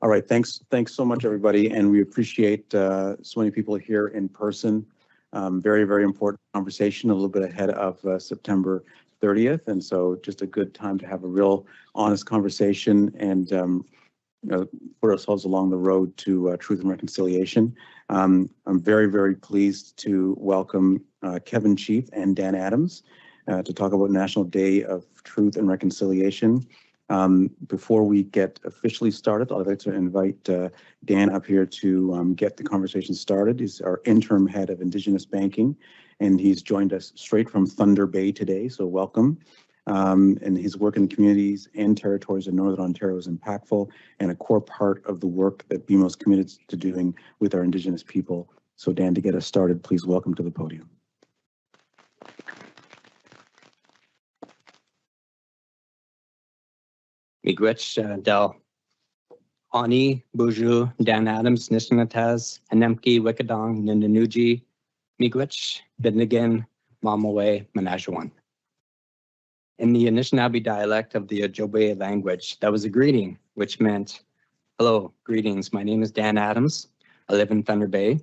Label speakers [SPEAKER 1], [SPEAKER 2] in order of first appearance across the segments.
[SPEAKER 1] All right, thanks so much, everybody, and we appreciate so many people here in person. Very, very important conversation, a little bit ahead of September 30th, and so just a good time to have a real honest conversation and put ourselves along the road to truth and reconciliation. I'm very, very pleased to welcome Kevin Chief and Dan Adams to talk about National Day of Truth and Reconciliation. Before we get officially started, I'd like to invite Dan up here to get the conversation started. He's our interim head of Indigenous banking, and he's joined us straight from Thunder Bay today, so welcome. And his work in communities and territories in Northern Ontario is impactful and a core part of the work that BMO is committed to doing with our Indigenous people. So Dan, to get us started, please welcome to the podium.
[SPEAKER 2] Miigwech Del Ani Buju Dan Adams Nishnataz Anemki Wikadong Nindanuji Miigwech Bidnigan Mamawe Menashawan. In the Anishinaabe dialect of the Ojibwe language, that was a greeting, which meant, hello, greetings, my name is Dan Adams. I live in Thunder Bay.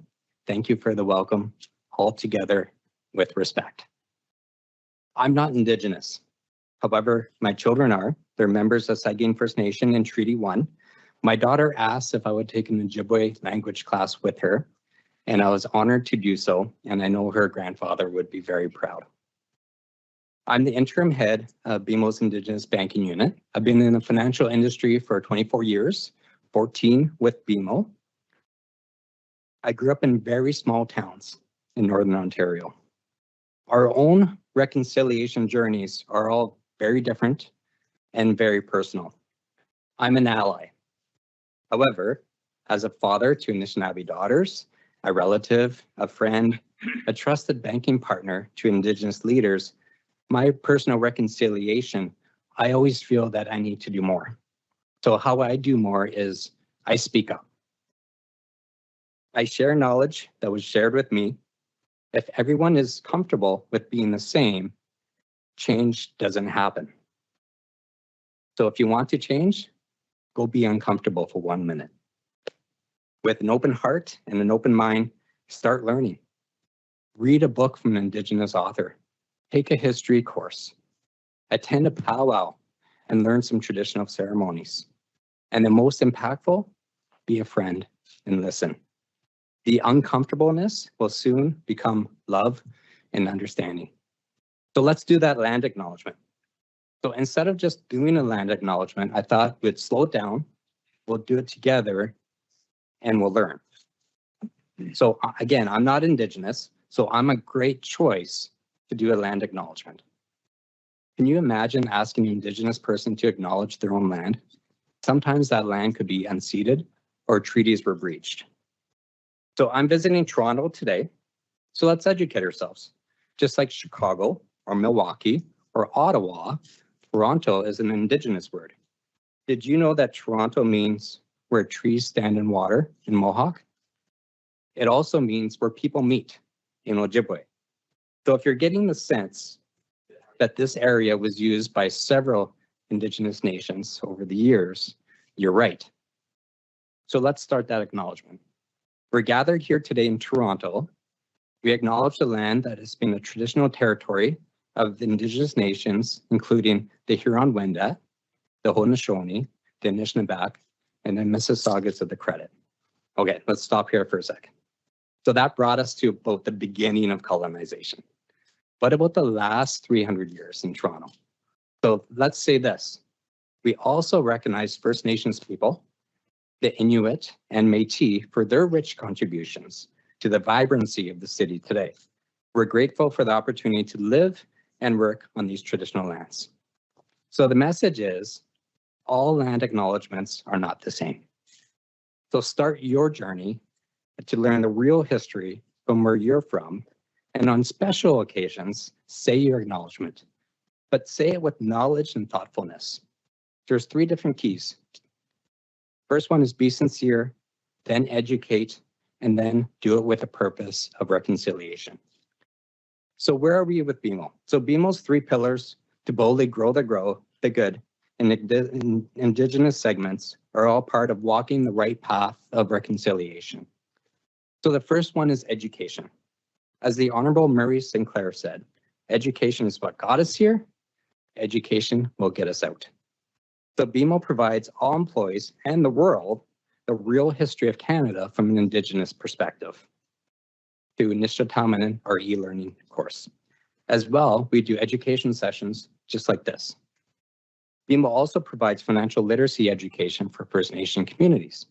[SPEAKER 2] Thank you for the welcome, all together with respect. I'm not Indigenous. However, my children are. They're members of Sagin First Nation in Treaty 1. My daughter asked if I would take an Ojibwe language class with her, and I was honored to do so, and I know her grandfather would be very proud. I'm the interim head of BMO's Indigenous Banking Unit. I've been in the financial industry for 24 years, 14 with BMO. I grew up in very small towns in Northern Ontario. Our own reconciliation journeys are all very different and very personal. I'm an ally. However, as a father to Anishinaabe daughters, a relative, a friend, a trusted banking partner to Indigenous leaders, my personal reconciliation, I always feel that I need to do more. So how I do more is I speak up. I share knowledge that was shared with me. If everyone is comfortable with being the same, change doesn't happen. So if you want to change, go be uncomfortable for 1 minute. With an open heart and an open mind, start learning. Read a book from an Indigenous author. Take a history course. Attend a powwow and learn some traditional ceremonies. And the most impactful, be a friend and listen. The uncomfortableness will soon become love and understanding. So let's do that land acknowledgement. So instead of just doing a land acknowledgement, I thought we'd slow it down, we'll do it together, and we'll learn. So again, I'm not Indigenous, so I'm a great choice to do a land acknowledgement. Can you imagine asking an Indigenous person to acknowledge their own land? Sometimes that land could be unceded or treaties were breached. So I'm visiting Toronto today, so let's educate ourselves. Just like Chicago or Milwaukee or Ottawa, Toronto is an Indigenous word. Did you know that Toronto means where trees stand in water in Mohawk? It also means where people meet in Ojibwe. So if you're getting the sense that this area was used by several Indigenous nations over the years, you're right. So let's start that acknowledgement. We're gathered here today in Toronto. We acknowledge the land that has been the traditional territory of the Indigenous nations, including the Huron-Wendat, the Haudenosaunee, the Anishinaabeg, and the Mississaugas of the Credit. Okay, let's stop here for a second. So that brought us to about the beginning of colonization. What about the last 300 years in Toronto? So let's say this. We also recognize First Nations people, the Inuit and Métis, for their rich contributions to the vibrancy of the city today. We're grateful for the opportunity to live and work on these traditional lands. So the message is, all land acknowledgements are not the same. So start your journey to learn the real history from where you're from, and on special occasions, say your acknowledgement, but say it with knowledge and thoughtfulness. There's 3 different keys. First one is be sincere, then educate, and then do it with a purpose of reconciliation. So where are we with BMO? So BMO's 3 pillars to boldly grow the good in Indigenous segments are all part of walking the right path of reconciliation. So the first one is education. As the Honorable Murray Sinclair said, education is what got us here. Education will get us out. So BMO provides all employees and the world the real history of Canada from an Indigenous perspective through Nishnawtamanen, our e-learning course. As well, we do education sessions just like this. BMO also provides financial literacy education for First Nation communities.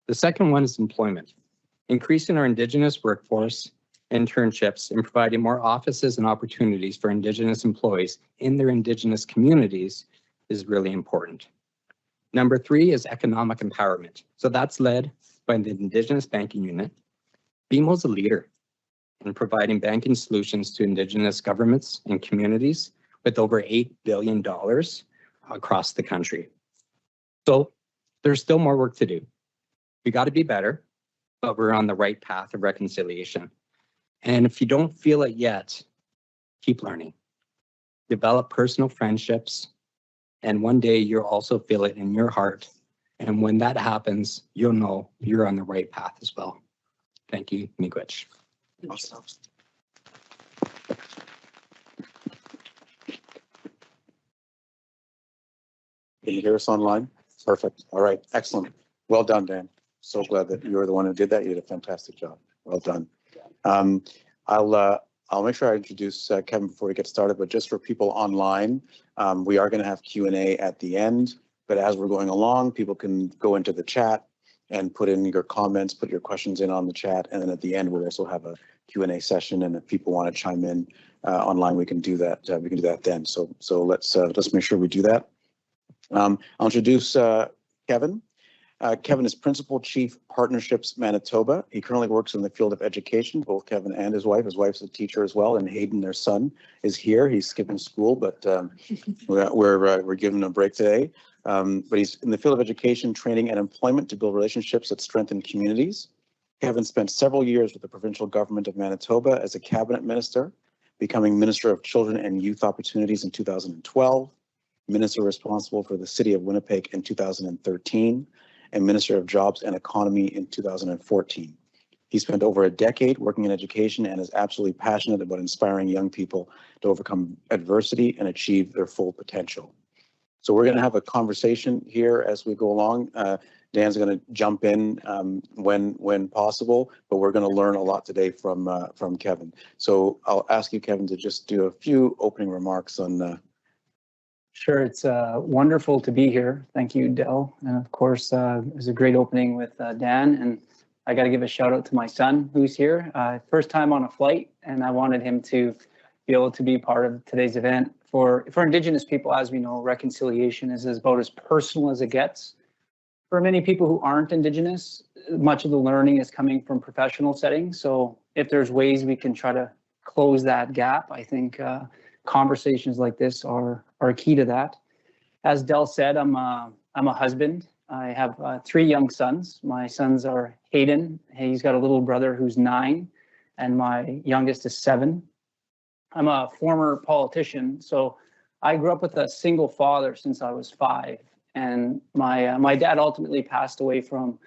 [SPEAKER 2] The second one is employment. Increasing our Indigenous workforce, internships, and providing more offices and opportunities for Indigenous employees in their Indigenous communities is really important. Number 3 is economic empowerment. So that's led by the Indigenous Banking Unit. BMO is a leader in providing banking solutions to Indigenous governments and communities with over $8 billion across the country. So there's still more work to do. We got to be better, but we're on the right path of reconciliation. And if you don't feel it yet, keep learning. Develop personal friendships, and one day you'll also feel it in your heart. And when that happens, you'll know you're on the right path as well. Thank you, Miigwech.
[SPEAKER 1] Awesome. Can you hear us online? Perfect. All right. Excellent. Well done, Dan. So glad that you were the one who did that. You did a fantastic job. Well done. I'll make sure I introduce Kevin before we get started, but just for people online, we are going to have Q&A at the end, but as we're going along, people can go into the chat and put in your comments, put your questions in on the chat, and then at the end, we'll also have a Q&A session, and if people want to chime in online, we can do that. We can do that then. So let's make sure we do that. I'll introduce Kevin. Kevin is Principal Chief Partnerships Manitoba. He currently works in the field of education, both Kevin and his wife. His wife's a teacher as well, and Hayden, their son, is here. He's skipping school, but we're giving him a break today. But he's in the field of education, training, and employment to build relationships that strengthen communities. Kevin spent several years with the provincial government of Manitoba as a cabinet minister, becoming Minister of Children and Youth Opportunities in 2012, Minister responsible for the City of Winnipeg in 2013, and Minister of Jobs and Economy in 2014. He spent over a decade working in education and is absolutely passionate about inspiring young people to overcome adversity and achieve their full potential. So we're going to have a conversation here as we go along. Dan's going to jump in when possible, but we're going to learn a lot today from Kevin. So I'll ask you, Kevin, to just do a few opening remarks on.
[SPEAKER 3] Sure, it's wonderful to be here. Thank you, Del. And of course, it was a great opening with Dan. And I got to give a shout out to my son who's here. First time on a flight, and I wanted him to be able to be part of today's event. For Indigenous people, as we know, reconciliation is about as personal as it gets. For many people who aren't Indigenous, much of the learning is coming from professional settings. So if there's ways we can try to close that gap, I think conversations like this are key to that. As Del said, I'm a husband. I have 3 young sons. My sons are Hayden. He's got a little brother who's 9, and my youngest is 7. I'm a former politician, so I grew up with a single father since I was 5, and my dad ultimately passed away from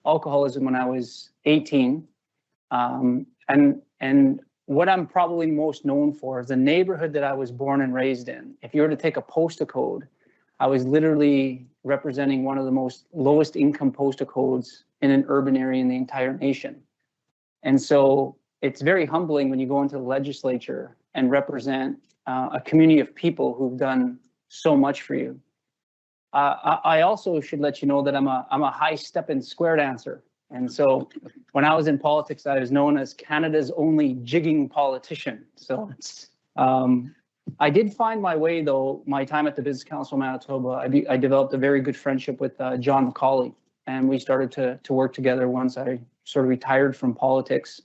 [SPEAKER 3] alcoholism when I was 18. And what I'm probably most known for is the neighborhood that I was born and raised in. If you were to take a postal code, I was literally representing one of the most lowest income postal codes in an urban area in the entire nation. And so it's very humbling when you go into the legislature and represent a community of people who've done so much for you. I also should let you know that I'm a high step and square dancer. And so when I was in politics, I was known as Canada's only jigging politician. So I did find my way, though, my time at the Business Council of Manitoba. I developed a very good friendship with John McCauley, and we started to work together once I sort of retired from politics.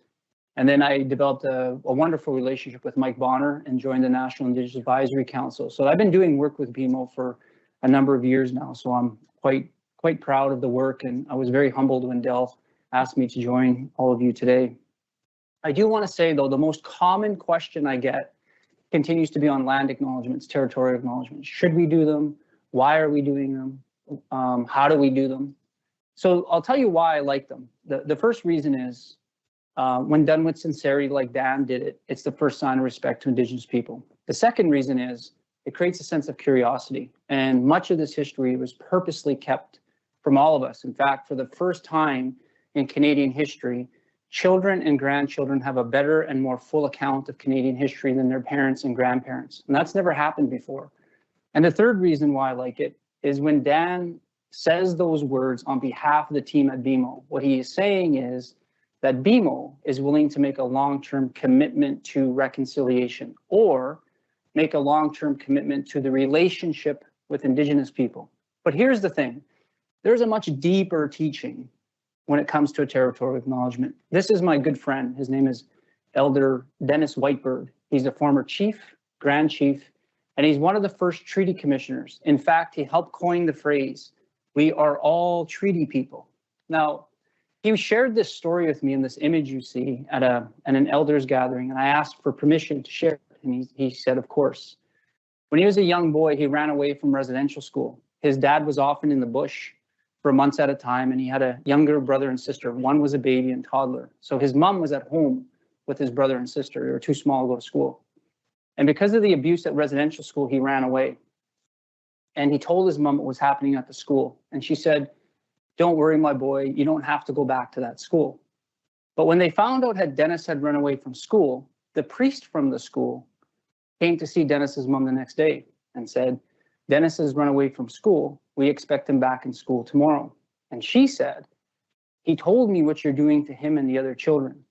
[SPEAKER 3] And then I developed a wonderful relationship with Mike Bonner and joined the National Indigenous Advisory Council. So I've been doing work with BMO for a number of years now. So I'm quite proud of the work, and I was very humbled when Del asked me to join all of you today. I do want to say, though, the most common question I get continues to be on land acknowledgements, territorial acknowledgements. Should we do them? Why are we doing them? How do we do them? So I'll tell you why I like them. The first reason is when done with sincerity like Dan did it, it's the first sign of respect to Indigenous people. The second reason is it creates a sense of curiosity. And much of this history was purposely kept from all of us. In fact, for the first time in Canadian history, children and grandchildren have a better and more full account of Canadian history than their parents and grandparents. And that's never happened before. And the third reason why I like it is when Dan says those words on behalf of the team at BMO, what he is saying is that BMO is willing to make a long-term commitment to reconciliation or make a long-term commitment to the relationship with Indigenous people. But here's the thing, there's a much deeper teaching when it comes to a territorial acknowledgement. This is my good friend. His name is Elder Dennis Whitebird. He's a former chief, grand chief, and he's one of the first treaty commissioners. In fact, he helped coin the phrase, "We are all treaty people." Now, he shared this story with me in this image you see at an elders gathering, and I asked for permission to share it, and he said, of course. When he was a young boy, he ran away from residential school. His dad was often in the bush for months at a time, and he had a younger brother and sister. One was a baby and toddler. So his mom was at home with his brother and sister. They were too small to go to school. And because of the abuse at residential school, he ran away. And he told his mom what was happening at the school. And she said, "Don't worry, my boy, you don't have to go back to that school." But when they found out that Dennis had run away from school, the priest from the school came to see Dennis's mom the next day and said, "Dennis has run away from school. We expect him back in school tomorrow." And she said, "He told me what you're doing to him and the other children.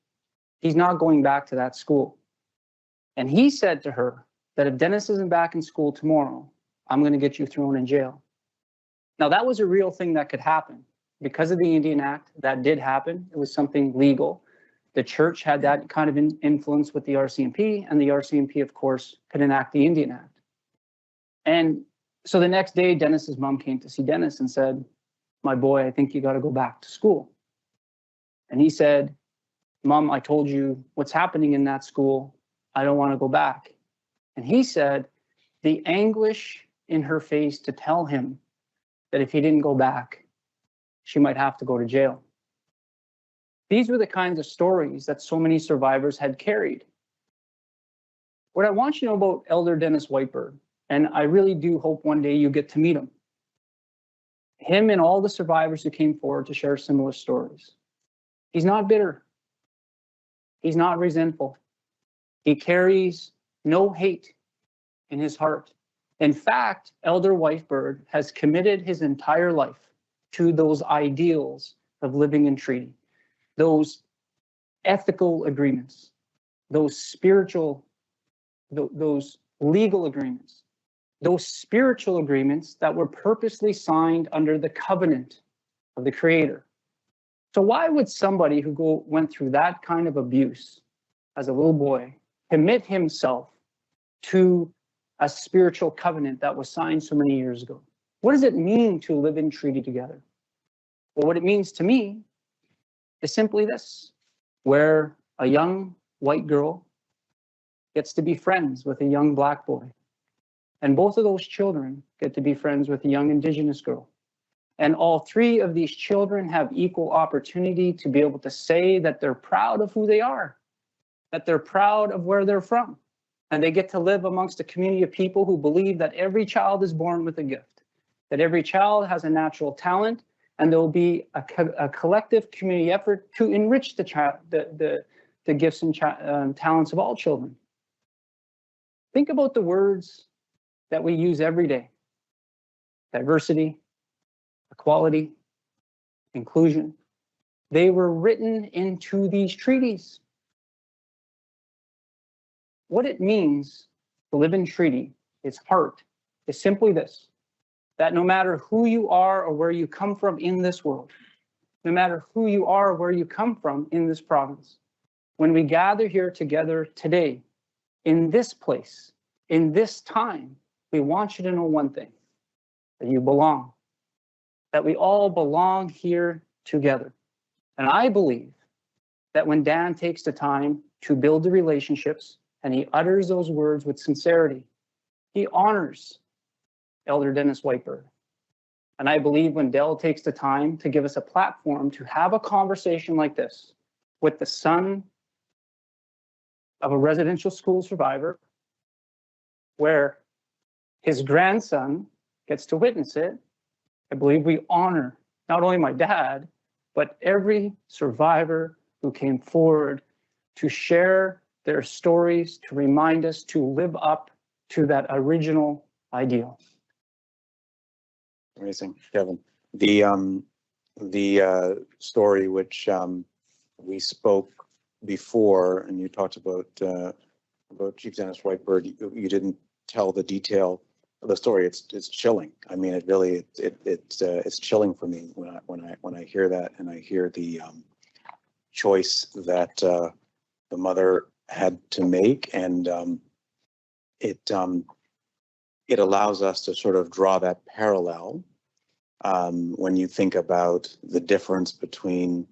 [SPEAKER 3] He's not going back to that school." And he said to her that if Dennis isn't back in school tomorrow, I'm going to get you thrown in jail. Now, that was a real thing that could happen. Because of the Indian Act, that did happen. It was something legal. The church had that kind of influence with the RCMP, and the RCMP, of course, could enact the Indian Act. And so the next day, Dennis's mom came to see Dennis and said, "My boy, I think you got to go back to school." And he said, "Mom, I told you what's happening in that school. I don't want to go back." And he said, the anguish in her face to tell him that if he didn't go back, she might have to go to jail. These were the kinds of stories that so many survivors had carried. What I want you to know about Elder Dennis Whitebird, and I really do hope one day you get to meet him, him and all the survivors who came forward to share similar stories. He's not bitter. He's not resentful. He carries no hate in his heart. In fact, Elder Whitebird has committed his entire life to those ideals of living in treaty, those ethical agreements, those spiritual, those legal agreements, those spiritual agreements that were purposely signed under the covenant of the Creator. So why would somebody who went through that kind of abuse as a little boy commit himself to a spiritual covenant that was signed so many years ago? What does it mean to live in treaty together? Well, what it means to me is simply this, where a young white girl gets to be friends with a young black boy. And both of those children get to be friends with a young Indigenous girl. And all three of these children have equal opportunity to be able to say that they're proud of who they are, that they're proud of where they're from. And they get to live amongst a community of people who believe that every child is born with a gift, that every child has a natural talent, and there will be a collective community effort to enrich the gifts and talents of all children. Think about the words that we use every day: diversity, equality, inclusion. They were written into these treaties. What it means to live in treaty, its heart, is simply this: that no matter who you are or where you come from in this world, no matter who you are or where you come from in this province, when we gather here together today, in this place, in this time, we want you to know one thing: that you belong, that we all belong here together. And I believe that when Dan takes the time to build the relationships and he utters those words with sincerity, he honors Elder Dennis Whitebird. And I believe when Dell takes the time to give us a platform to have a conversation like this with the son of a residential school survivor, where his grandson gets to witness it, I believe we honor not only my dad, but every survivor who came forward to share their stories, to remind us to live up to that original ideal.
[SPEAKER 1] Amazing, Kevin. The story which we spoke before, and you talked about Chief Dennis Whitebird. You didn't tell the detail of the story. It's chilling. I mean, it really it's chilling for me when I hear that, and I hear the choice that the mother had to make, and it allows us to sort of draw that parallel when you think about the difference between,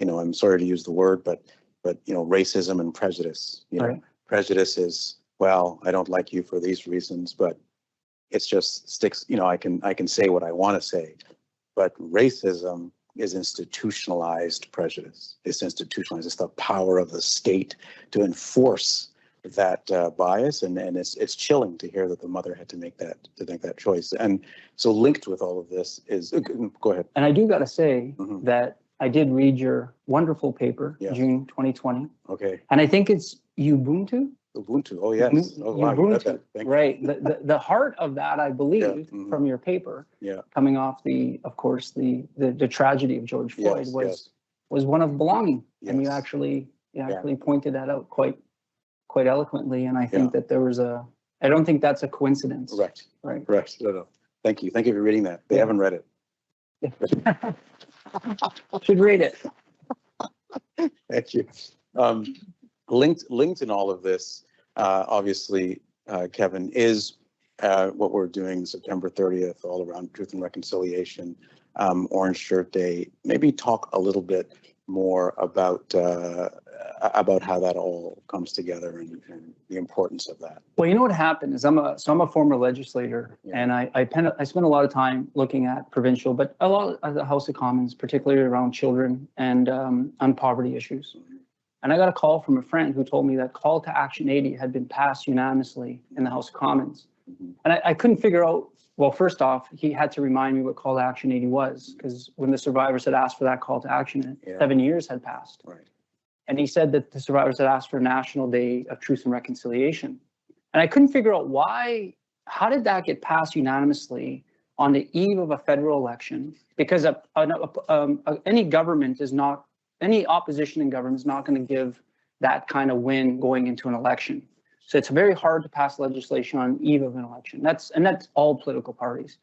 [SPEAKER 1] I'm sorry to use the word, but racism and prejudice.
[SPEAKER 3] Right.
[SPEAKER 1] Prejudice is, well, I don't like you for these reasons, but it's just sticks. I can say what I want to say, but racism is institutionalized prejudice. It's institutionalized. It's the power of the state to enforce that bias, and it's chilling to hear that the mother had to make that choice. And so linked with all of this is, go ahead.
[SPEAKER 3] And I do got to say
[SPEAKER 1] Mhm.
[SPEAKER 3] that I did read your wonderful paper,
[SPEAKER 1] Yeah.
[SPEAKER 3] June 2020,
[SPEAKER 1] Okay,
[SPEAKER 3] and I think it's Ubuntu.
[SPEAKER 1] Ubuntu. Oh yes. Oh wow, you read that. Thank you.
[SPEAKER 3] Right. The heart of that, I believe,
[SPEAKER 1] mhm.
[SPEAKER 3] from your paper,
[SPEAKER 1] Yeah.
[SPEAKER 3] coming off of course, the tragedy of George Floyd
[SPEAKER 1] Yes,
[SPEAKER 3] was
[SPEAKER 1] yes.
[SPEAKER 3] was one of belonging, and you
[SPEAKER 1] Yes.
[SPEAKER 3] actually pointed that out quite eloquently. And I think
[SPEAKER 1] Yeah.
[SPEAKER 3] that I don't think that's a coincidence.
[SPEAKER 1] Correct.
[SPEAKER 3] Right.
[SPEAKER 1] Correct. No. Thank you. Thank you for reading that. They
[SPEAKER 3] Yeah.
[SPEAKER 1] haven't read it.
[SPEAKER 3] Should read it.
[SPEAKER 1] Thank you. Linked in all of this, obviously, Kevin, is what we're doing September 30th, all around Truth and Reconciliation, Orange Shirt Day. Maybe talk a little bit more about how that all comes together and the importance of that.
[SPEAKER 3] Well, you know what happened is I'm a former legislator,
[SPEAKER 1] Yeah.
[SPEAKER 3] and I spent a lot of time looking at provincial, but a lot of the House of Commons, particularly around children and on poverty issues. And I got a call from a friend who told me that Call to Action 80 had been passed unanimously in the House of Commons.
[SPEAKER 1] Mhm.
[SPEAKER 3] And I couldn't figure out, well, first off, he had to remind me what Call to Action 80 was, because when the survivors had asked for that call to action,
[SPEAKER 1] Yeah.
[SPEAKER 3] 7 years had passed.
[SPEAKER 1] Right.
[SPEAKER 3] And he said that the survivors had asked for a National Day of Truth and Reconciliation. And I couldn't figure out how did that get passed unanimously on the eve of a federal election? Because any opposition in government is not going to give that kind of win going into an election. So it's very hard to pass legislation on eve of an election. That's all political parties.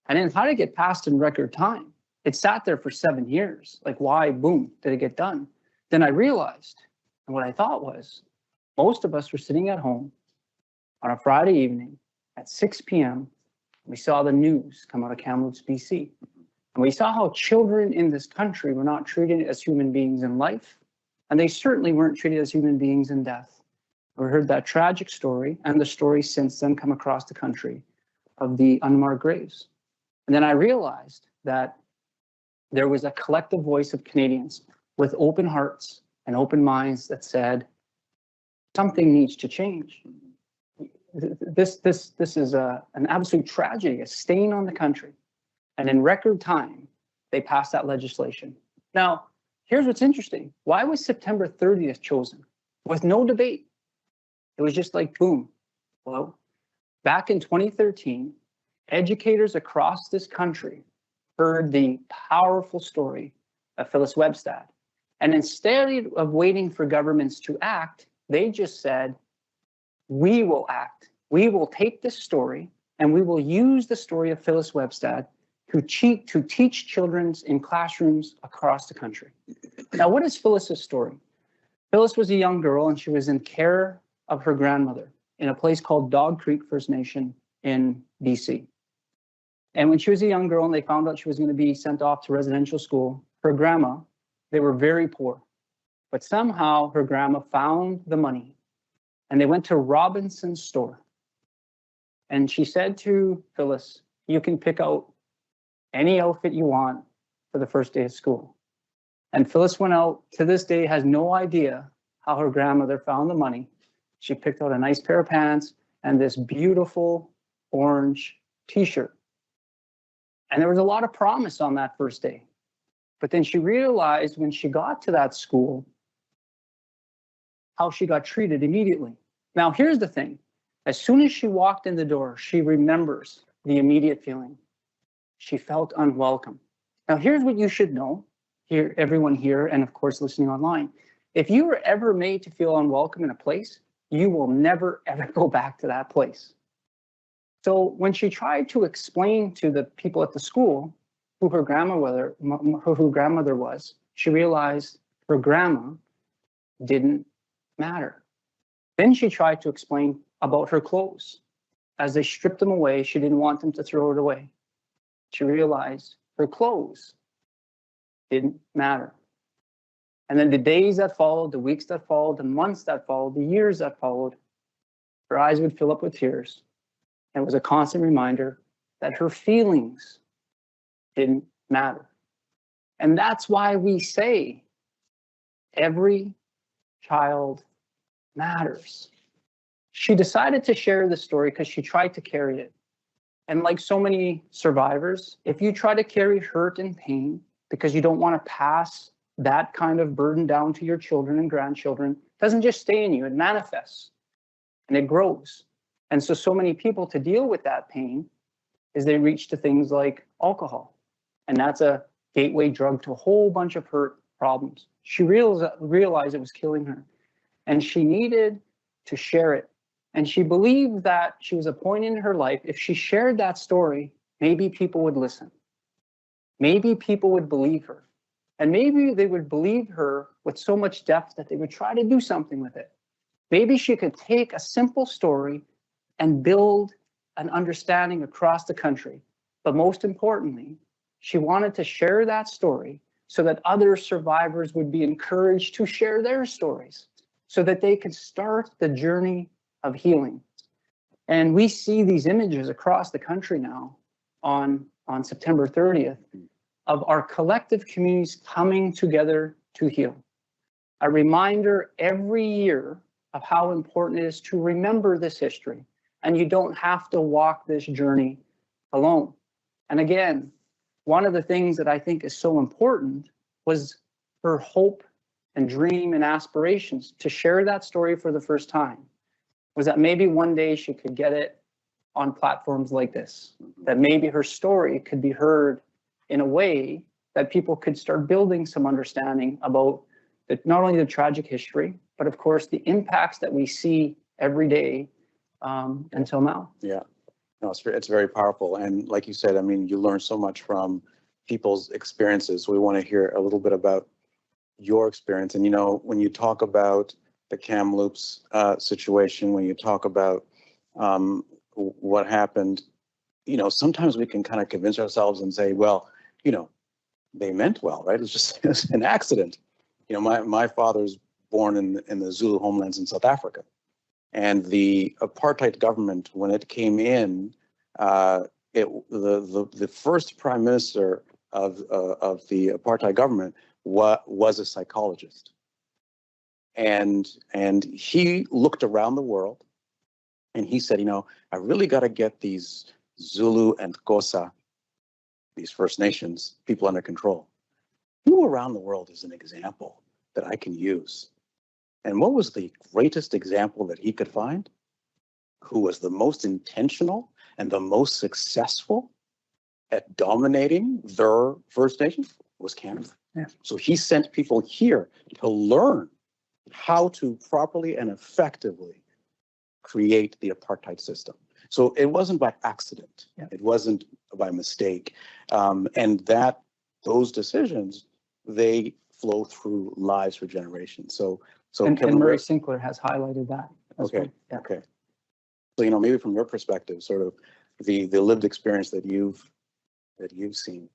[SPEAKER 3] And then how did it get passed in record time? It sat there for 7 years. Like, why, boom, did it get done? Then I realized, and what I thought was, most of us were sitting at home on a Friday evening at 6 p.m. We saw the news come out of Kamloops, BC. And we saw how children in this country were not treated as human beings in life, and they certainly weren't treated as human beings in death. We heard that tragic story, and the story since then come across the country of the unmarked graves. And then I realized that there was a collective voice of Canadians with open hearts and open minds that said, something needs to change. This is an absolute tragedy, a stain on the country. And in record time, they passed that legislation. Now, here's what's interesting. Why was September 30th chosen? With no debate. It was just like, boom. Well, back in 2013, educators across this country heard the powerful story of Phyllis Webstad. And instead of waiting for governments to act, they just said, we will act. We will take this story and we will use the story of Phyllis Webstad to teach children in classrooms across the country. Now, what is Phyllis's story? Phyllis was a young girl and she was in care of her grandmother in a place called Dog Creek First Nation in BC. And when she was a young girl and they found out she was going to be sent off to residential school, her grandma, they were very poor, but somehow her grandma found the money and they went to Robinson's store. And she said to Phyllis, you can pick out any outfit you want for the first day of school. And Phyllis went out, to this day, has no idea how her grandmother found the money. She picked out a nice pair of pants and this beautiful orange t-shirt. And there was a lot of promise on that first day. But then she realized when she got to that school, how she got treated immediately. Now, here's the thing. As soon as she walked in the door, she remembers the immediate feeling. She felt unwelcome. Now, here's what you should know, here, everyone here, and of course, listening online. If you were ever made to feel unwelcome in a place, you will never, ever go back to that place. So when she tried to explain to the people at the school who her grandmother was, she realized her grandma didn't matter. Then she tried to explain about her clothes. As they stripped them away, she didn't want them to throw it away. She realized her clothes didn't matter. And then the days that followed, the weeks that followed, the months that followed, the years that followed, her eyes would fill up with tears. And it was a constant reminder that her feelings didn't matter. And that's why we say every child matters. She decided to share the story because she tried to carry it. And like so many survivors, if you try to carry hurt and pain because you don't want to pass that kind of burden down to your children and grandchildren, it doesn't just stay in you, it manifests and it grows. And so many people, to deal with that pain, is they reach to things like alcohol. And that's a gateway drug to a whole bunch of hurt problems. She realized it was killing her. And she needed to share it. And she believed that she was a point in her life, if she shared that story, maybe people would listen. Maybe people would believe her. And maybe they would believe her with so much depth that they would try to do something with it. Maybe she could take a simple story and build an understanding across the country. But most importantly, she wanted to share that story so that other survivors would be encouraged to share their stories, so that they could start the journey of healing. And we see these images across the country now on September 30th of our collective communities coming together to heal. A reminder every year of how important it is to remember this history. And you don't have to walk this journey alone. And again, one of the things that I think is so important was her hope and dream and aspirations to share that story for the first time, was that maybe one day she could get it on platforms like this, that maybe her story could be heard in a way that people could start building some understanding about not only the tragic history, but of course the impacts that we see every day until now.
[SPEAKER 1] Yeah, no, it's very powerful. And like you said, I mean, you learn so much from people's experiences. We want to hear a little bit about your experience. And, you know, when you talk about the Kamloops situation, when you talk about what happened, you know, sometimes we can kind of convince ourselves and say, well, you know, they meant well, right? It's just an accident. You know, my father's born in the Zulu homelands in South Africa. And the apartheid government, when it came in, the first prime minister of the apartheid government was a psychologist. And he looked around the world and he said, you know, I really got to get these Zulu and Xhosa, these First Nations people, under control. Who around the world is an example that I can use? And what was the greatest example that he could find? Who was the most intentional and the most successful at dominating their First Nations? Was Canada.
[SPEAKER 3] Yeah.
[SPEAKER 1] So he sent people here to learn how to properly and effectively create the apartheid system. So it wasn't by accident.
[SPEAKER 3] Yeah.
[SPEAKER 1] It wasn't by mistake. And those decisions, they flow through lives for generations. So
[SPEAKER 3] And
[SPEAKER 1] Kevin,
[SPEAKER 3] Murray Sinclair has highlighted that.
[SPEAKER 1] Okay.
[SPEAKER 3] Yeah.
[SPEAKER 1] Okay. So, you know, maybe from your perspective, sort of the lived experience that you've seen.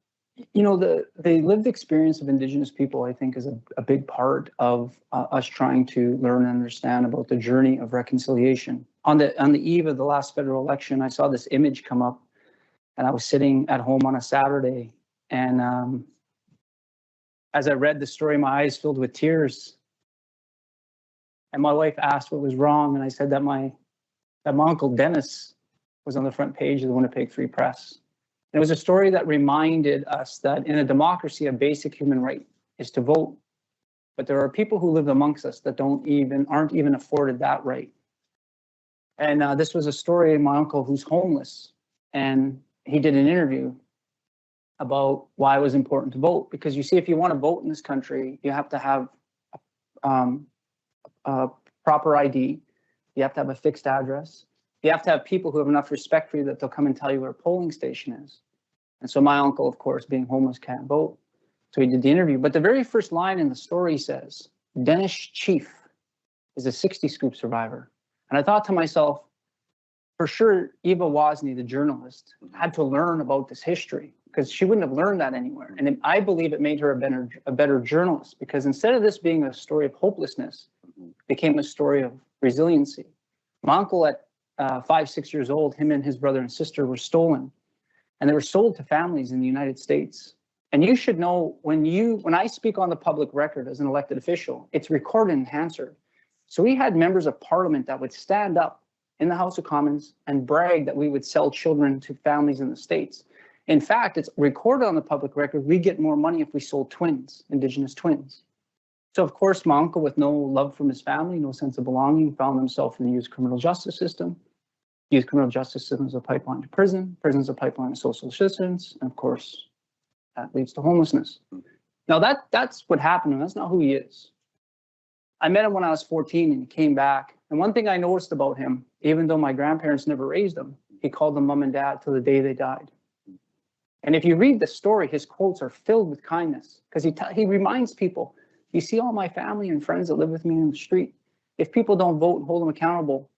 [SPEAKER 3] You know, the lived experience of Indigenous people, I think, is a big part of us trying to learn and understand about the journey of reconciliation. On the eve of the last federal election, I saw this image come up, And I was sitting at home on a Saturday, and as I read the story, my eyes filled with tears. And my wife asked what was wrong, and I said that my uncle Dennis was on the front page of the Winnipeg Free Press. And it was a story that reminded us that in a democracy, a basic human right is to vote. But there are people who live amongst us that aren't even afforded that right. And this was a story of my uncle who's homeless, and he did an interview about why it was important to vote. Because you see, if you want to vote in this country, you have to have a proper ID. You have to have a fixed address. You have to have people who have enough respect for you that they'll come and tell you where a polling station is. And so my uncle, of course, being homeless, can't vote. So he did the interview. But the very first line in the story says, Dennis Chief is a 60 Scoop survivor. And I thought to myself, for sure, Eva Wozni, the journalist, had to learn about this history, because she wouldn't have learned that anywhere. And I believe it made her a better journalist, because instead of this being a story of hopelessness, it became a story of resiliency. My uncle at 5, 6 years old, him and his brother and sister were stolen, and they were sold to families in the United States. And you should know, when I speak on the public record as an elected official, it's recorded in Hansard. So we had members of parliament that would stand up in the House of Commons and brag that we would sell children to families in the States. In fact, it's recorded on the public record, we get more money if we sold twins, Indigenous twins. So of course, my uncle, with no love from his family, no sense of belonging, found himself in the youth criminal justice system. Youth criminal justice system is a pipeline to prison. Prison is a pipeline to social assistance. And of course, that leads to homelessness. Now that's what happened, and that's not who he is. I met him when I was 14, and he came back. And one thing I noticed about him, even though my grandparents never raised him, he called them mom and dad till the day they died. And if you read the story, his quotes are filled with kindness, because he reminds people, you see all my family and friends that live with me in the street. If people don't vote and hold them accountable,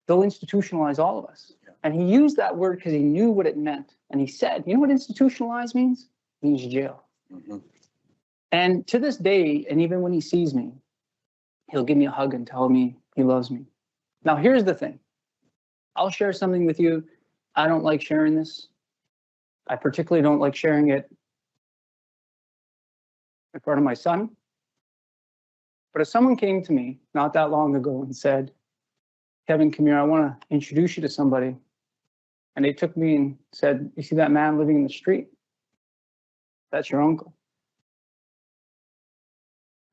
[SPEAKER 3] they'll institutionalize all of us. Yeah. And he used that word because he knew what it meant. And he said, you know what institutionalize means? It means jail. Mm-hmm. And to this day, and even when he sees me, he'll give me a hug and tell me he loves me. Now, here's the thing. I'll share something with you. I don't like sharing this. I particularly don't like sharing it in front of my son. But if someone came to me not that long ago and said, Kevin, come here, I want to introduce you to somebody. And they took me and said, you see that man living in the street? That's your uncle.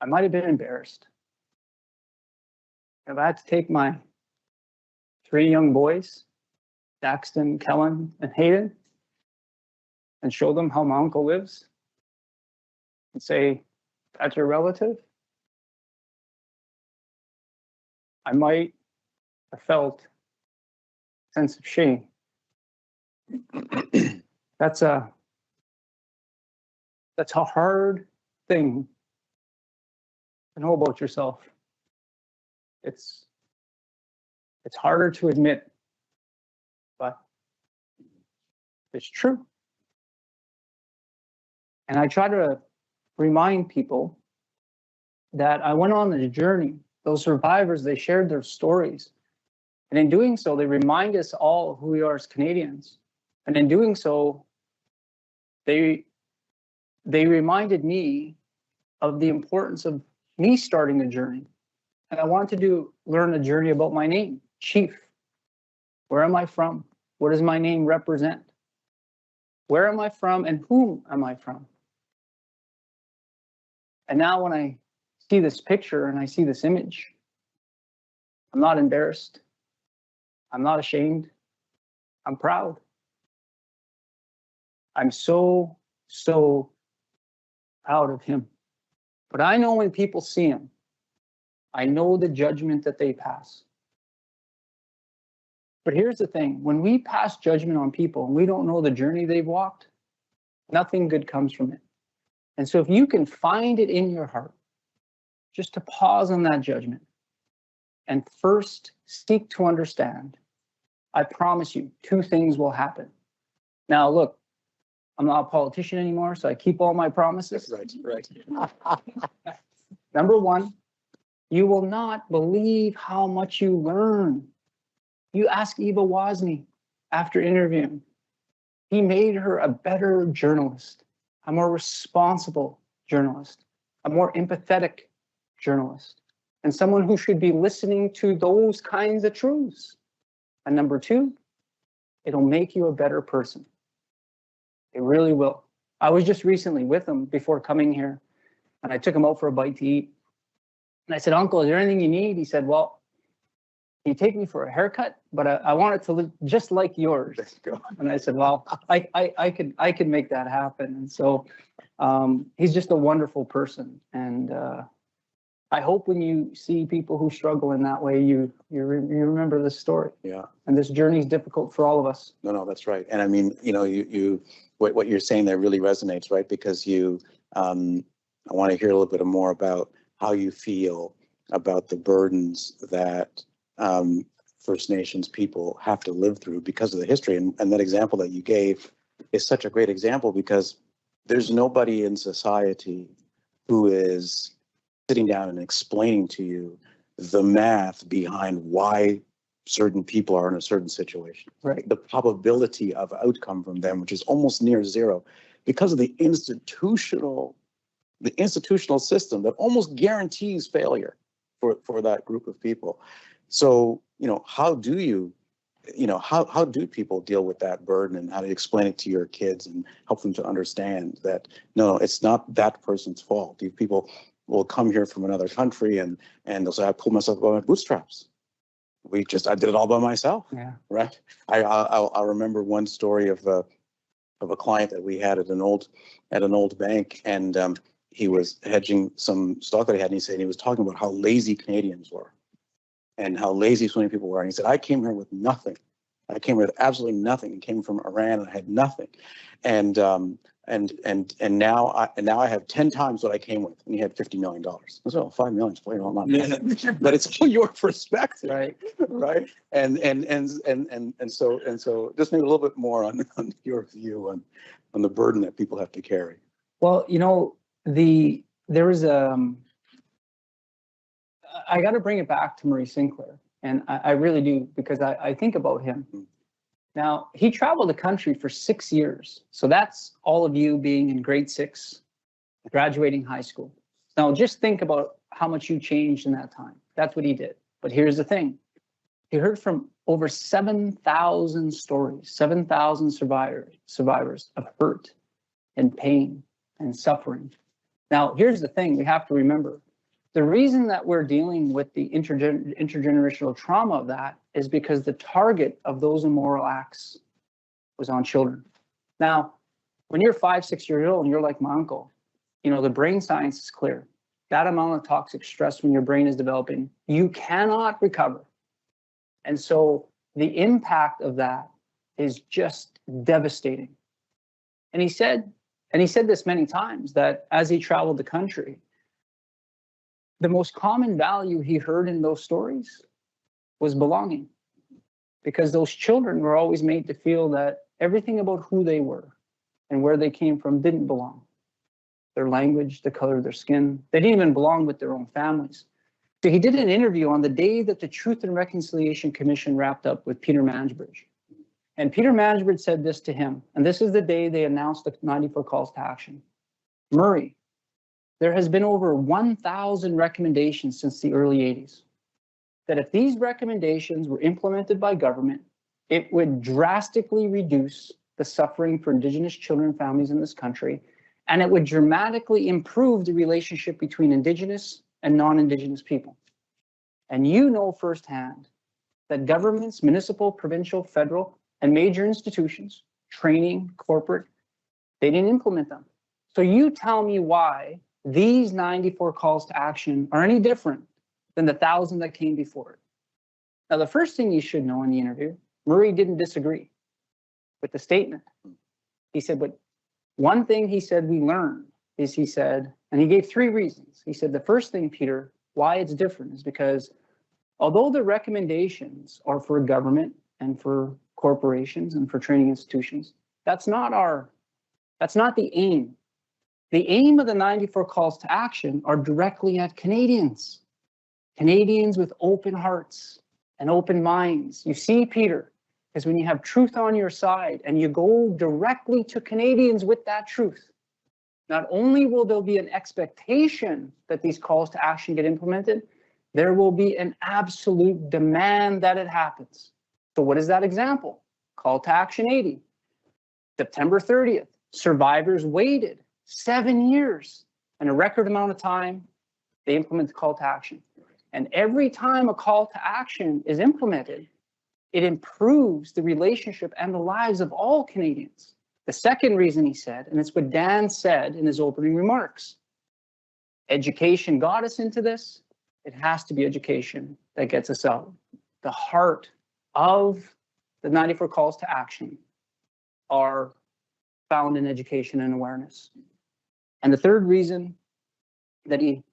[SPEAKER 3] I might have been embarrassed. If I had to take my 3 young boys, Daxton, Kellen, and Hayden, and show them how my uncle lives, and say, that's your relative, I might have felt a sense of shame. That's a hard thing to know about yourself. It's harder to admit, but it's true. And I try to remind people that I went on the journey. Those survivors, they shared their stories. And in doing so, they remind us all who we are as Canadians. And in doing so, they reminded me of the importance of me starting a journey. And I wanted to learn a journey about my name, Chief. Where am I from? What does my name represent? Where am I from and whom am I from? And now when I see this picture and I see this image, I'm not embarrassed. I'm not ashamed. I'm proud. I'm so proud of him. But I know when people see him, I know the judgment that they pass. But here's the thing, when we pass judgment on people and we don't know the journey they've walked, nothing good comes from it. And so if you can find it in your heart, just to pause on that judgment and first seek to understand, I promise you 2 things will happen. Now, look, I'm not a politician anymore, so I keep all my promises.
[SPEAKER 1] Right.
[SPEAKER 3] Number 1, you will not believe how much you learn. You ask Eva Wozni after interviewing. He made her a better journalist, a more responsible journalist, a more empathetic journalist, and someone who should be listening to those kinds of truths. And number two, it'll make you a better person. It really will. I was just recently with him before coming here, and I took him out for a bite to eat. And I said, Uncle, is there anything you need? He said, well, can you take me for a haircut? But I want it to look just like yours. And I said, well, I could make that happen. And so he's just a wonderful person. And I hope when you see people who struggle in that way, you remember this story.
[SPEAKER 1] Yeah.
[SPEAKER 3] And this journey is difficult for all of us.
[SPEAKER 1] No, that's right. And I mean, you know, what you're saying there really resonates, right? Because I want to hear a little bit more about how you feel about the burdens that First Nations people have to live through because of the history. And that example that you gave is such a great example, because there's nobody in society who is sitting down and explaining to you the math behind why certain people are in a certain situation.
[SPEAKER 3] Right.
[SPEAKER 1] The probability of outcome from them, which is almost near zero, because of the institutional system that almost guarantees failure for that group of people. So, you know, how do people deal with that burden, and how do you explain it to your kids and help them to understand that, no, it's not that person's fault. These people will come here from another country and they'll say, I pulled myself up by my bootstraps. I did it all by myself.
[SPEAKER 3] Yeah.
[SPEAKER 1] Right. I remember one story of a client that we had at an old bank, and he was hedging some stock that he had, and he was talking about how lazy Canadians were and how lazy so many people were. And he said, I came here with nothing. I came here with absolutely nothing. I came from Iran and I had nothing. And now I have 10 times what I came with, and he had $50 million. I said, oh, $5 million is probably not much. But it's all your perspective.
[SPEAKER 3] Right.
[SPEAKER 1] Right. And so just maybe a little bit more on your view on the burden that people have to carry.
[SPEAKER 3] Well, you know, there was I got to bring it back to Murray Sinclair, and I really do, because I think about him. Now, he traveled the country for 6 years. So that's all of you being in grade 6, graduating high school. Now, just think about how much you changed in that time. That's what he did. But here's the thing. He heard from over 7,000 stories, 7,000 survivors of hurt and pain and suffering. Now, here's the thing we have to remember. The reason that we're dealing with the intergenerational trauma of that is because the target of those immoral acts was on children. Now, when you're 5, 6 years old and you're like my uncle, you know, the brain science is clear. That amount of toxic stress when your brain is developing, you cannot recover. And so the impact of that is just devastating. And he said this many times, that as he traveled the country, the most common value he heard in those stories was belonging, because those children were always made to feel that everything about who they were and where they came from didn't belong. Their language, the color of their skin, they didn't even belong with their own families. So he did an interview on the day that the Truth and Reconciliation Commission wrapped up with Peter Mansbridge. And Peter Mansbridge said this to him, and this is the day they announced the 94 calls to action. Murray, there has been over 1,000 recommendations since the early 80s, that if these recommendations were implemented by government, it would drastically reduce the suffering for Indigenous children and families in this country, and it would dramatically improve the relationship between Indigenous and non-Indigenous people. And you know firsthand that governments, municipal, provincial, federal, and major institutions, training, corporate, they didn't implement them. So you tell me why these 94 calls to action are any different than the 1,000 that came before it. Now, the first thing you should know in the interview, Murray didn't disagree with the statement. He said, but one thing he said we learned is, he said, and he gave 3 reasons. He said, the first thing, Peter, why it's different is because although the recommendations are for government and for corporations and for training institutions, that's not the aim. The aim of the 94 calls to action are directly at Canadians with open hearts and open minds. You see, Peter, Because when you have truth on your side and you go directly to Canadians with that truth, not only will there be an expectation that these calls to action get implemented, there will be an absolute demand that it happens. So what is that example? Call to Action 80. September 30th, survivors waited 7 years and a record amount of time, they implement the call to action. And every time a call to action is implemented, it improves the relationship and the lives of all Canadians. The second reason he said, and it's what Dan said in his opening remarks, education got us into this. It has to be education that gets us out. The heart of the 94 calls to action are found in education and awareness. And the third reason that he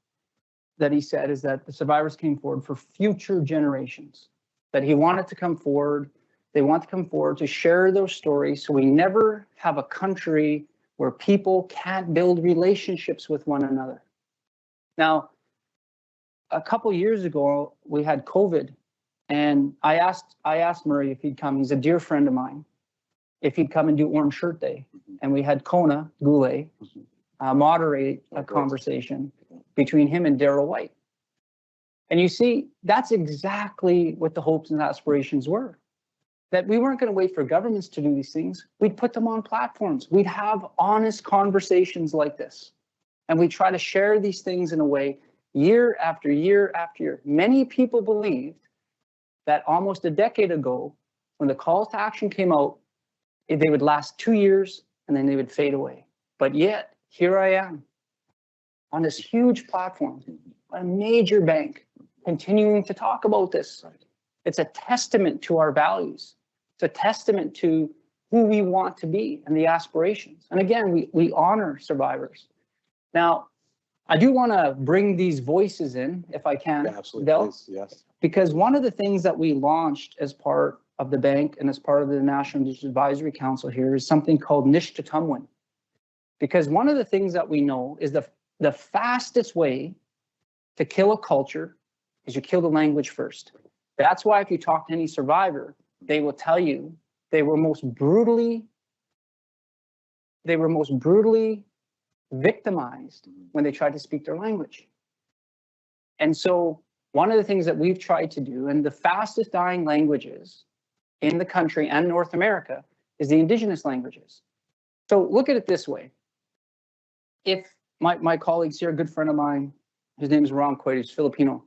[SPEAKER 3] said is that the survivors came forward for future generations, that he wanted to come forward. They want to come forward to share those stories so we never have a country where people can't build relationships with one another. Now, a couple years ago, we had COVID, and I asked Murray if he'd come. He's a dear friend of mine. If he'd come and do Orange Shirt Day, and we had Kona Goulet moderate a conversation between him and Daryl White. And you see, that's exactly what the hopes and aspirations were. That we weren't going to wait for governments to do these things. We'd put them on platforms. We'd have honest conversations like this. And we try to share these things in a way year after year after year. Many people believed that almost a decade ago, when the calls to action came out, they would last 2 years and then they would fade away. But yet, here I am on this huge platform, a major bank, continuing to talk about this. It's a testament to our values. It's a testament to who we want to be and the aspirations. And again, we honor survivors. Now, I do want to bring these voices in, if I can.
[SPEAKER 1] Yeah, absolutely,
[SPEAKER 3] Del,
[SPEAKER 1] please, yes.
[SPEAKER 3] because one of the things that we launched as part of the bank and as part of the National Indigenous Advisory Council here is something called Nishtatumwin. Because one of the things that we know is the fastest way to kill a culture is you kill the language first. That's why if you talk to any survivor, they will tell you they were most brutally victimized when they tried to speak their language. And so one of the things that we've tried to do, and the fastest dying languages in the country and North America, is the Indigenous languages. So look at it this way. If my colleagues here, a good friend of mine, his name is Ron Quaid, he's Filipino.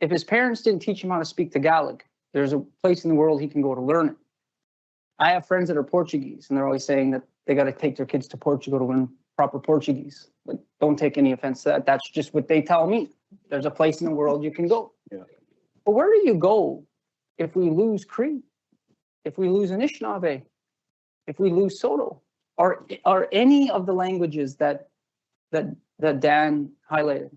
[SPEAKER 3] If his parents didn't teach him how to speak Tagalog, there's a place in the world he can go to learn it. I have friends that are Portuguese, and they're always saying that they got to take their kids to Portugal to learn proper Portuguese. But don't take any offense to that. That's just what they tell me. There's a place in the world you can go.
[SPEAKER 1] Yeah.
[SPEAKER 3] But where do you go if we lose Cree, if we lose Anishinaabe, if we lose Soto, or any of the languages that Dan highlighted?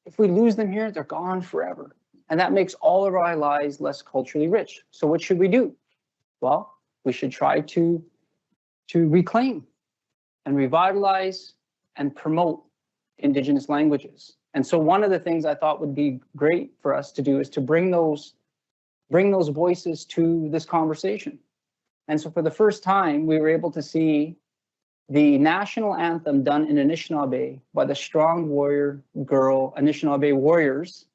[SPEAKER 3] If we lose them here, they're gone forever. And that makes all of our lives less culturally rich. So what should we do? Well, we should try to reclaim and revitalize and promote Indigenous languages. And so one of the things I thought would be great for us to do is to bring those voices to this conversation. And so for the first time, we were able to see the national anthem done in Anishinaabe by the Strong Warrior Girl Anishinaabe Warriors.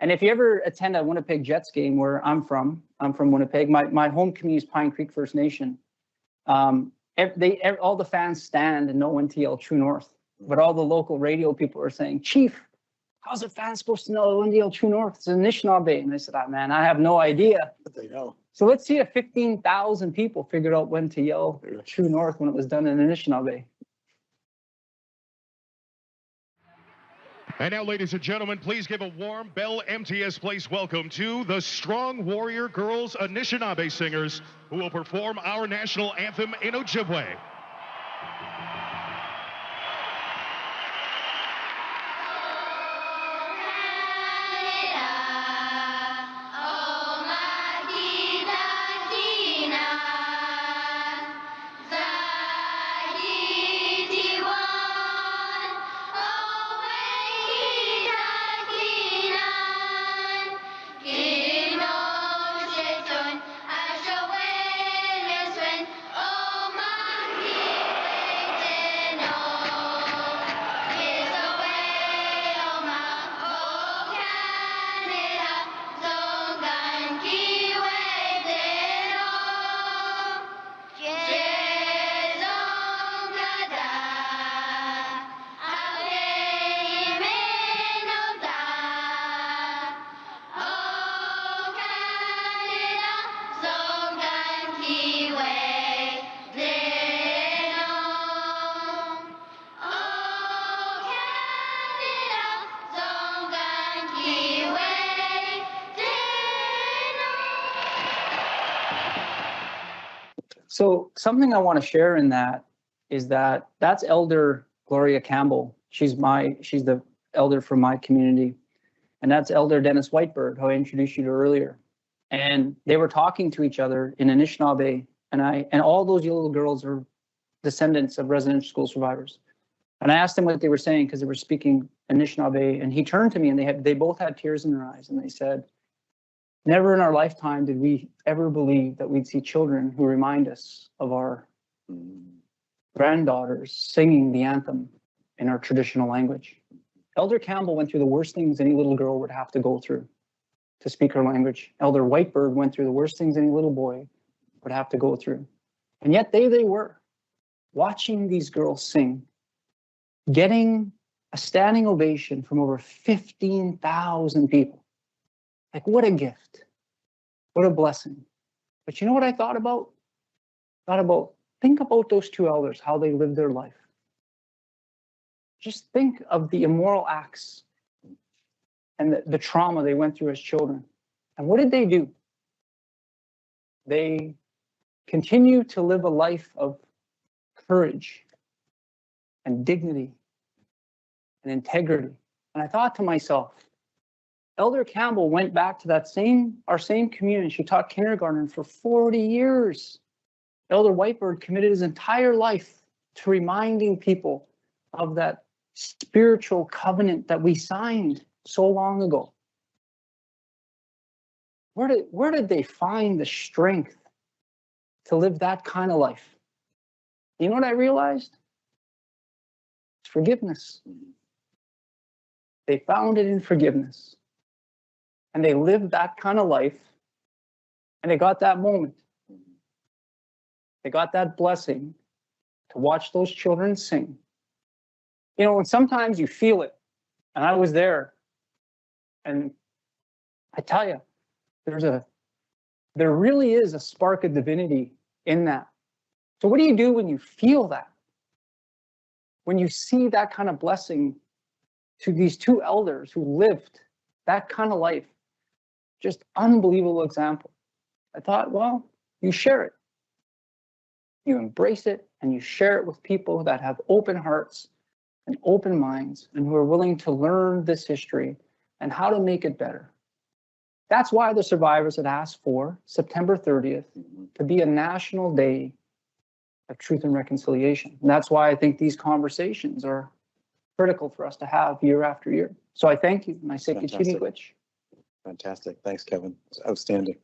[SPEAKER 3] And if you ever attend a Winnipeg Jets game, where I'm from Winnipeg, my home community is Pine Creek First Nation. All the fans stand and know when to yell True North. But all the local radio people are saying, Chief, how's a fan supposed to know when to yell True North? It's Anishinaabe. And I said, man, I have no idea.
[SPEAKER 1] But they know.
[SPEAKER 3] So let's see if 15,000 people figured out when to yell True North when it was done in Anishinaabe.
[SPEAKER 4] And now, ladies and gentlemen, please give a warm Bell MTS Place welcome to the Strong Warrior Girls Anishinaabe singers who will perform our national anthem in Ojibwe.
[SPEAKER 5] Ashawe
[SPEAKER 3] So something I want to share in that is that that's Elder Gloria Campbell. She's the elder from my community. And that's Elder Dennis Whitebird, who I introduced you to earlier. And they were talking to each other in Anishinaabe. And all those little girls are descendants of residential school survivors. And I asked them what they were saying because they were speaking Anishinaabe. And he turned to me and they both had tears in their eyes. And they said, never in our lifetime did we ever believe that we'd see children who remind us of our granddaughters singing the anthem in our traditional language. Elder Campbell went through the worst things any little girl would have to go through to speak her language. Elder Whitebird went through the worst things any little boy would have to go through. And yet they were watching these girls sing, getting a standing ovation from over 15,000 people. Like, what a gift. What a blessing. But you know what I thought about? Think about those two elders, how they lived their life. Just think of the immoral acts and the trauma they went through as children. And what did they do? They continued to live a life of courage and dignity and integrity. And I thought to myself, Elder Campbell went back to our same community. She taught kindergarten for 40 years. Elder Whitebird committed his entire life to reminding people of that spiritual covenant that we signed so long ago. Where did they find the strength to live that kind of life? You know what I realized? It's forgiveness. They found it in forgiveness. And they lived that kind of life. And they got that moment. They got that blessing to watch those children sing. You know, and sometimes you feel it. And I was there. And I tell you, there really is a spark of divinity in that. So what do you do when you feel that? When you see that kind of blessing to these two elders who lived that kind of life? Just unbelievable example. I thought, well, you share it. You embrace it and you share it with people that have open hearts and open minds and who are willing to learn this history and how to make it better. That's why the survivors had asked for September 30th to be a national day of truth and reconciliation. And that's why I think these conversations are critical for us to have year after year. So I thank you and I say
[SPEAKER 1] Fantastic.
[SPEAKER 3] Kichini Gwitch.
[SPEAKER 1] Fantastic. Thanks, Kevin. It's outstanding.